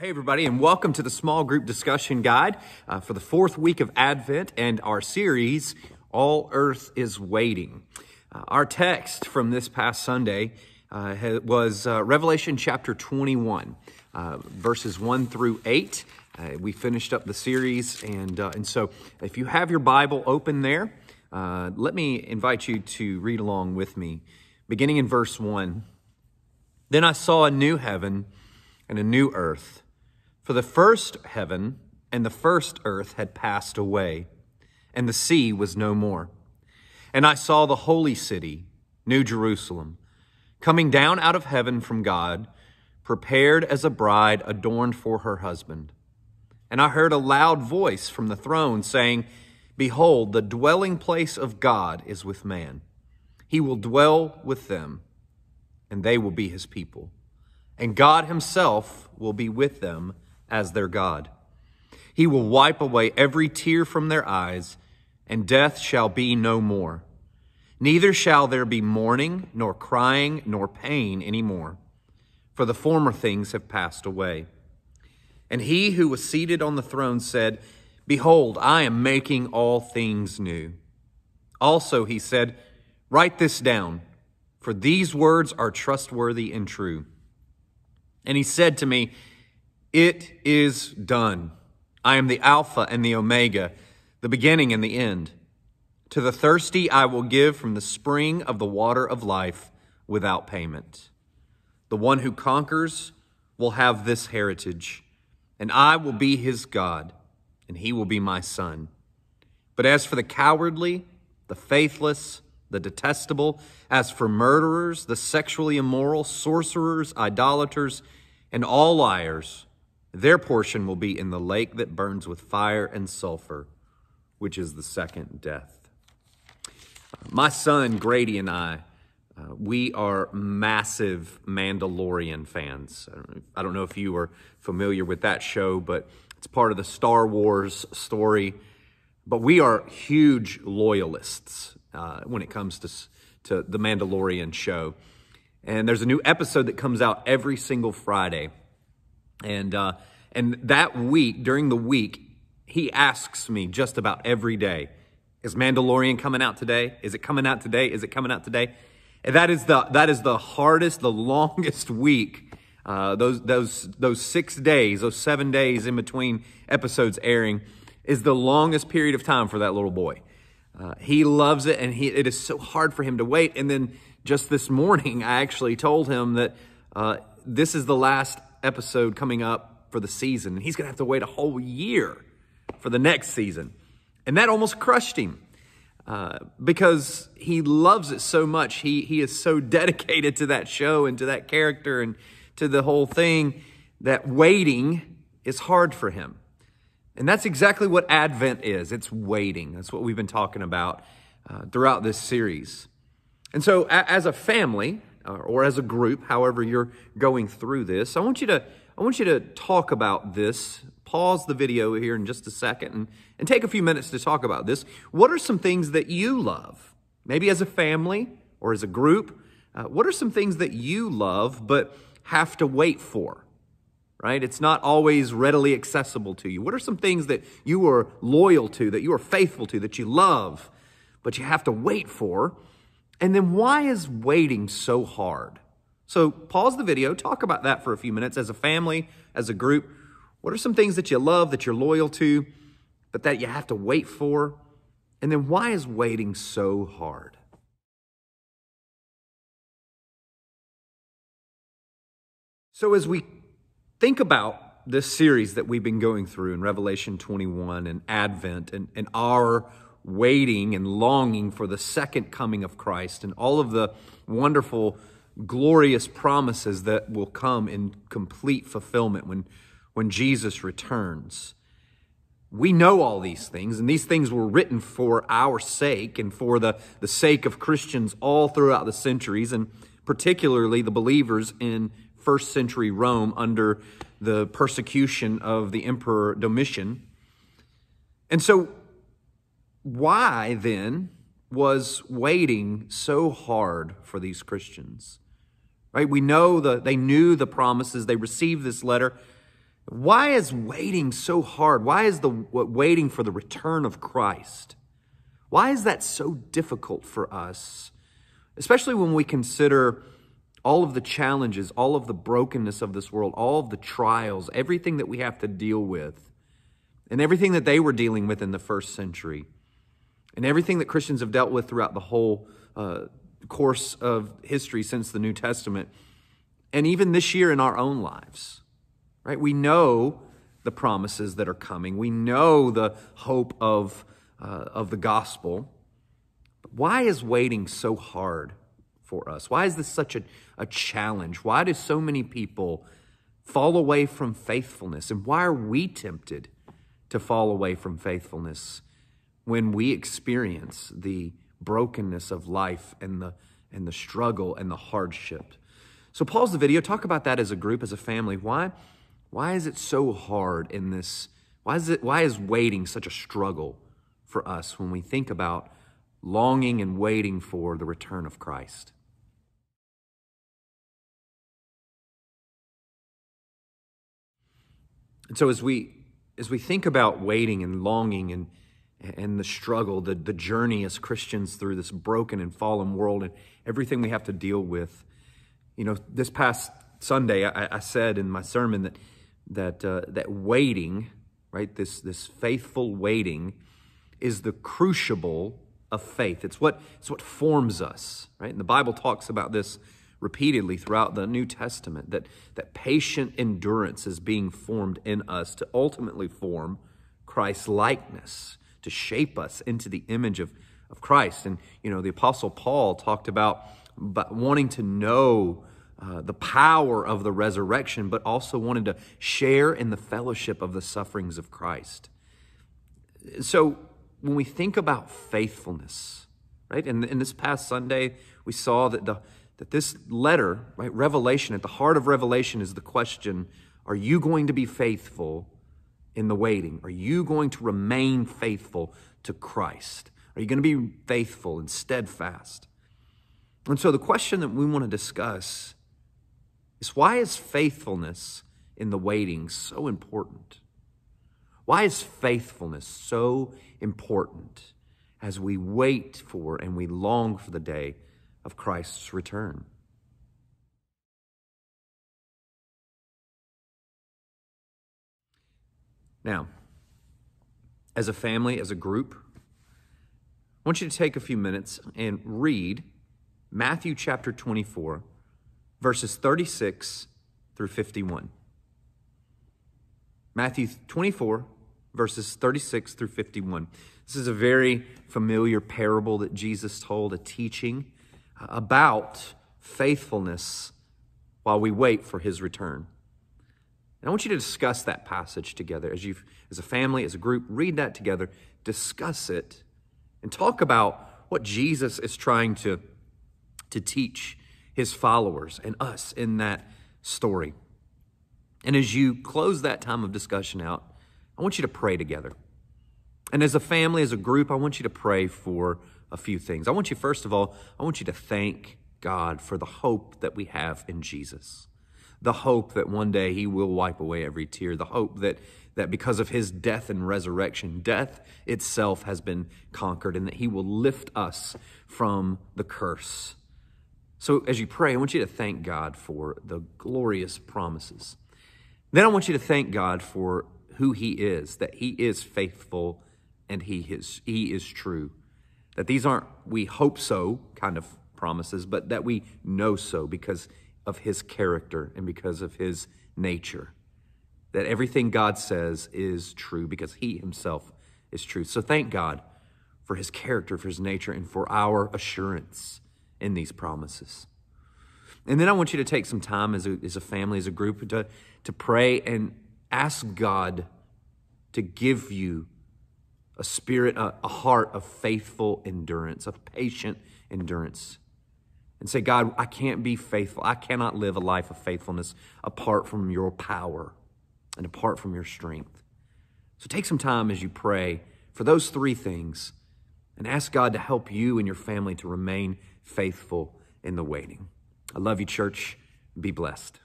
Hey everybody, and welcome to the small group discussion guide for the fourth week of Advent and our series, All Earth is Waiting. Our text from this past Sunday was Revelation chapter 21, verses 1 through 8. We finished up the series, and so if you have your Bible open there, let me invite you to read along with me, beginning in verse 1. Then I saw a new heaven and a new earth. For the first heaven and the first earth had passed away, and the sea was no more. And I saw the holy city, New Jerusalem, coming down out of heaven from God, prepared as a bride adorned for her husband. And I heard a loud voice from the throne saying, Behold, the dwelling place of God is with man. He will dwell with them, and they will be his people. And God himself will be with them as their God. He will wipe away every tear from their eyes, and death shall be no more. Neither shall there be mourning, nor crying, nor pain any more, for the former things have passed away. And he who was seated on the throne said, Behold, I am making all things new. Also he said, Write this down, for these words are trustworthy and true. And he said to me, It is done. I am the Alpha and the Omega, the beginning and the end. To the thirsty I will give from the spring of the water of life without payment. The one who conquers will have this heritage, and I will be his God, and he will be my son. But as for the cowardly, the faithless, the detestable, as for murderers, the sexually immoral, sorcerers, idolaters, and all liars, their portion will be in the lake that burns with fire and sulfur, which is the second death. My son Grady and I, we are massive Mandalorian fans. I don't know if you are familiar with that show, but it's part of the Star Wars story. But we are huge loyalists when it comes to the Mandalorian show. And there's a new episode that comes out every single Friday. And that week, during the week, he asks me just about every day, is Mandalorian coming out today? Is it coming out today? Is it coming out today? And that is the hardest, the longest week. Those 6 days, those 7 days in between episodes airing is the longest period of time for that little boy. He loves it, and it is so hard for him to wait. And then just this morning, I actually told him that this is the last episode coming up for the season, and he's going to have to wait a whole year for the next season. And that almost crushed him because he loves it so much. He is so dedicated to that show and to that character and to the whole thing that waiting is hard for him. And that's exactly what Advent is. It's waiting. That's what we've been talking about throughout this series. And so as a family or as a group, however you're going through this, I want you to talk about this. Pause the video here in just a second and take a few minutes to talk about this. What are some things that you love? Maybe as a family or as a group. What are some things that you love but have to wait for? Right? It's not always readily accessible to you. What are some things that you are loyal to, that you are faithful to, that you love, but you have to wait for? And then why is waiting so hard? So pause the video, talk about that for a few minutes as a family, as a group. What are some things that you love, that you're loyal to, but that you have to wait for? And then why is waiting so hard? So as we think about this series that we've been going through in Revelation 21 and Advent and our waiting and longing for the second coming of Christ and all of the wonderful, glorious promises that will come in complete fulfillment when Jesus returns. We know all these things, and these things were written for our sake and for the sake of Christians all throughout the centuries, and particularly the believers in first century Rome under the persecution of the Emperor Domitian. And so why then was waiting so hard for these Christians? Right? We know that they knew the promises. They received this letter. Why is waiting so hard? Why is the waiting for the return of Christ? Why is that so difficult for us? Especially when we consider all of the challenges, all of the brokenness of this world, all of the trials, everything that we have to deal with, and everything that they were dealing with in the first century, and everything that Christians have dealt with throughout the whole course of history since the New Testament, and even this year in our own lives, right? We know the promises that are coming. We know the hope of the gospel. But why is waiting so hard for us? Why is this such a challenge? Why do so many people fall away from faithfulness? And why are we tempted to fall away from faithfulness when we experience the brokenness of life and the struggle and the hardship? So pause the video, talk about that as a group, as a family. Why is it so hard in this? Why is waiting such a struggle for us when we think about longing and waiting for the return of Christ? And so as we think about waiting and longing and the struggle, the journey as Christians through this broken and fallen world and everything we have to deal with, this past Sunday I said in my sermon that waiting, right, this faithful waiting is the crucible of faith. It's what forms us, right? And the Bible talks about this repeatedly throughout the New Testament, that patient endurance is being formed in us to ultimately form Christ's likeness, to shape us into the image of Christ. And, the Apostle Paul talked about wanting to know the power of the resurrection, but also wanted to share in the fellowship of the sufferings of Christ. So when we think about faithfulness, right, and in this past Sunday, we saw that this letter, right, Revelation, at the heart of Revelation is the question, are you going to be faithful in the waiting? Are you going to remain faithful to Christ? Are you going to be faithful and steadfast? And so the question that we want to discuss is, why is faithfulness in the waiting so important? Why is faithfulness so important as we wait for and we long for the day of Christ's return? Now, as a family, as a group, I want you to take a few minutes and read Matthew chapter 24, verses 36 through 51. Matthew 24, verses 36 through 51. This is a very familiar parable that Jesus told, a teaching about faithfulness while we wait for his return. And I want you to discuss that passage together as a family, as a group. Read that together, discuss it, and talk about what Jesus is trying to teach his followers and us in that story. And as you close that time of discussion out, I want you to pray together. And as a family, as a group, I want you to pray for a few things. I want you, first of all, I want you to thank God for the hope that we have in Jesus. The hope that one day he will wipe away every tear. The hope that because of his death and resurrection, death itself has been conquered and that he will lift us from the curse. So as you pray, I want you to thank God for the glorious promises. Then I want you to thank God for who he is, that he is faithful and he is true. That these aren't we hope so kind of promises, but that we know so because of his character and because of his nature. That everything God says is true because he himself is true. So thank God for his character, for his nature, and for our assurance in these promises. And then I want you to take some time as a family, as a group, to pray and ask God to give you a spirit, a heart of faithful endurance, of patient endurance. And say, God, I can't be faithful. I cannot live a life of faithfulness apart from your power and apart from your strength. So take some time as you pray for those three things and ask God to help you and your family to remain faithful in the waiting. I love you, church. Be blessed.